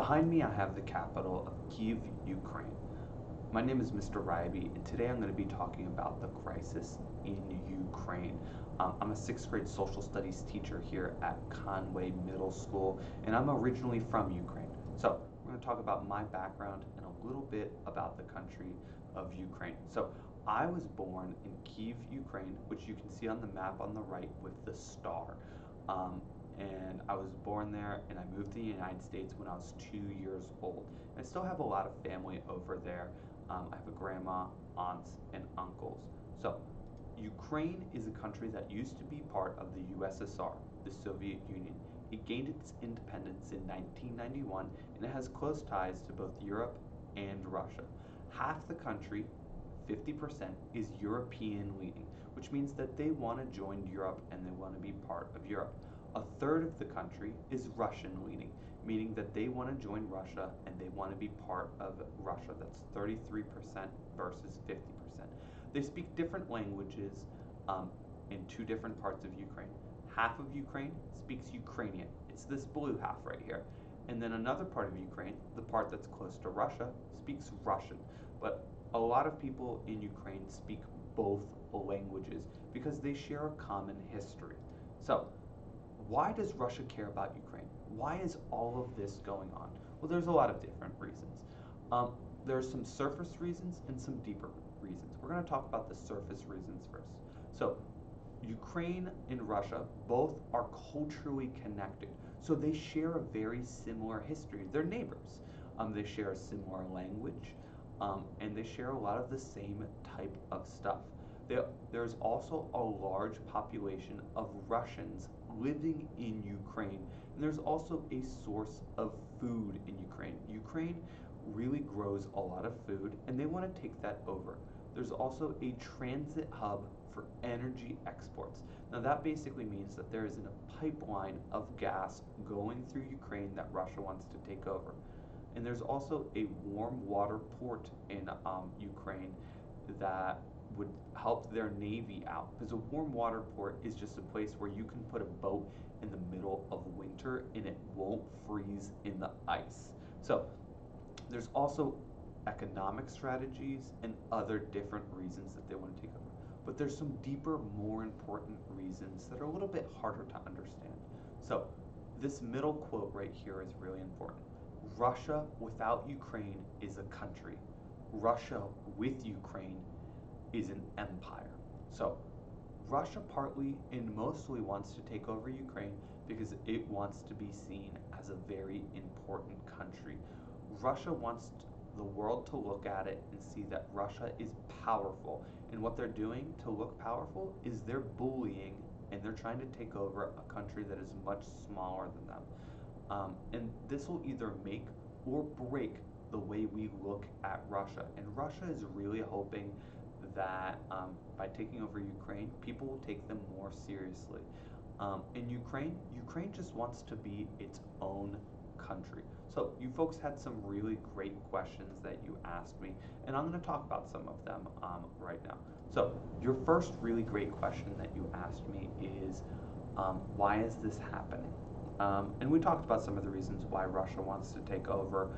Behind me, I have the capital of Kyiv, Ukraine. My name is Mr. Ryby, and today I'm going to be talking about the crisis in Ukraine. I'm a sixth grade social studies teacher here at Conway Middle School, and I'm originally from Ukraine. So, we're going to talk about my background and a little bit about the country of Ukraine. So, I was born in Kyiv, Ukraine, which you can see on the map on the right with the star. And I was born there, and I moved to the United States when I was 2 years old. And I still have a lot of family over there. I have a grandma, aunts, and uncles. So, Ukraine is a country that used to be part of the USSR, the Soviet Union. It gained its independence in 1991, and it has close ties to both Europe and Russia. Half the country, 50%, is European leaning, which means that they want to join Europe and they want to be part of Europe. A third of the country is Russian leaning, meaning that they want to join Russia and they want to be part of Russia. That's 33% versus 50%. They speak different languages in two different parts of Ukraine. Half of Ukraine speaks Ukrainian. It's this blue half right here. And then another part of Ukraine, the part that's close to Russia, speaks Russian. But a lot of people in Ukraine speak both languages because they share a common history. So, why does Russia care about Ukraine? Why is all of this going on? Well, there's a lot of different reasons. There are some surface reasons and some deeper reasons. We're going to talk about the surface reasons first. So, Ukraine and Russia both are culturally connected. So they share a very similar history. They're neighbors. They share a similar language, and they share a lot of the same type of stuff. There's also a large population of Russians living in Ukraine, and there's also a source of food in Ukraine. Ukraine really grows a lot of food, and they want to take that over. There's also a transit hub for energy exports. Now, that basically means that there is a pipeline of gas going through Ukraine that Russia wants to take over. And there's also a warm water port in Ukraine that would help their navy out, because a warm water port is just a place where you can put a boat in the middle of winter and it won't freeze in the ice. So there's also economic strategies and other different reasons that they want to take over. But there's some deeper, more important reasons that are a little bit harder to understand. So this middle quote right here is really important. Russia without Ukraine is a country. Russia with Ukraine is an empire. So Russia partly and mostly wants to take over Ukraine because it wants to be seen as a very important country. Russia wants the world to look at it and see that Russia is powerful. And what they're doing to look powerful is they're bullying and they're trying to take over a country that is much smaller than them. And this will either make or break the way we look at Russia. And Russia is really hoping that by taking over Ukraine, people will take them more seriously. In Ukraine just wants to be its own country. So you folks had some really great questions that you asked me, and I'm going to talk about some of them right now. So your first really great question that you asked me is, why is this happening? And we talked about some of the reasons why Russia wants to take over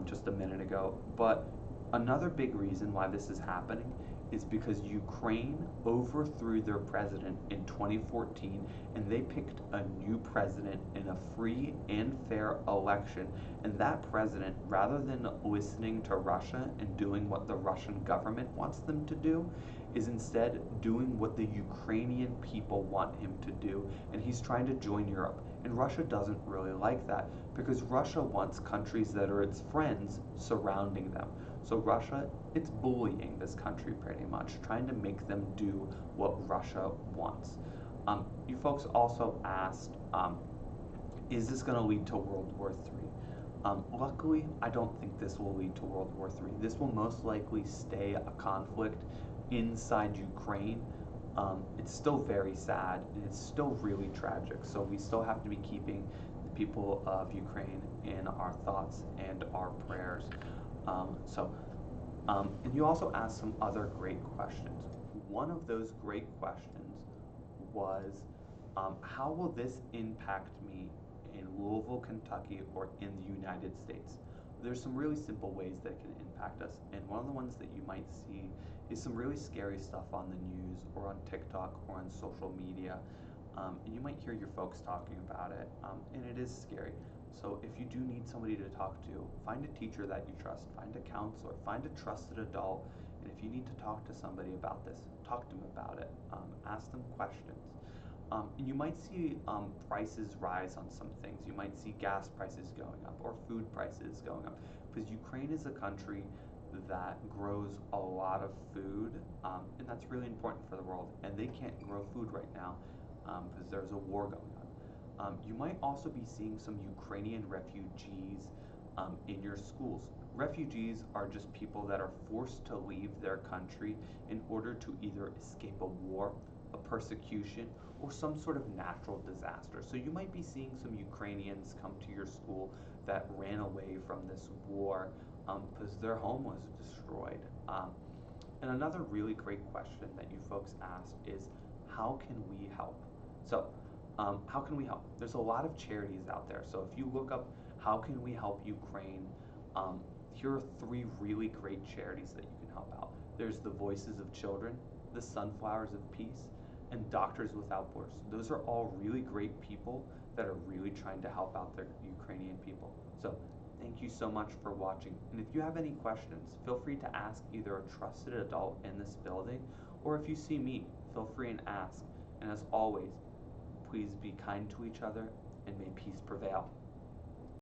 just a minute ago, but another big reason why this is happening is because Ukraine overthrew their president in 2014, and they picked a new president in a free and fair election. And that president, rather than listening to Russia and doing what the Russian government wants them to do, is instead doing what the Ukrainian people want him to do, and he's trying to join Europe. And Russia doesn't really like that because Russia wants countries that are its friends surrounding them. So Russia, it's bullying this country pretty much, trying to make them do what Russia wants. You folks also asked, is this going to lead to World War III? Luckily, I don't think this will lead to World War III. This will most likely stay a conflict inside Ukraine. It's still very sad and it's still really tragic. So we still have to be keeping the people of Ukraine in our thoughts and our prayers. And you also asked some other great questions. One of those great questions was, how will this impact me in Louisville, Kentucky, or in the United States. There's some really simple ways that it can impact us, and one of the ones that you might see is some really scary stuff on the news or on TikTok or on social media. And you might hear your folks talking about it, and it is scary. So if you do need somebody to talk to, find a teacher that you trust, find a counselor, find a trusted adult, and if you need to talk to somebody about this, talk to them about it. Ask them questions. And you might see prices rise on some things. You might see gas prices going up or food prices going up because Ukraine is a country that grows a lot of food, and that's really important for the world. And they can't grow food right now because there's a war going on. You might also be seeing some Ukrainian refugees in your schools. Refugees are just people that are forced to leave their country in order to either escape a war, a persecution, or some sort of natural disaster. So you might be seeing some Ukrainians come to your school that ran away from this war because their home was destroyed. And another really great question that you folks asked is, how can we help? So, how can we help? There's a lot of charities out there. So if you look up how can we help Ukraine, here are three really great charities that you can help out. There's the Voices of Children, the Sunflowers of Peace, and Doctors Without Borders. Those are all really great people that are really trying to help out their Ukrainian people. So thank you so much for watching. And if you have any questions, feel free to ask either a trusted adult in this building, or if you see me, feel free and ask. And as always, please be kind to each other and may peace prevail.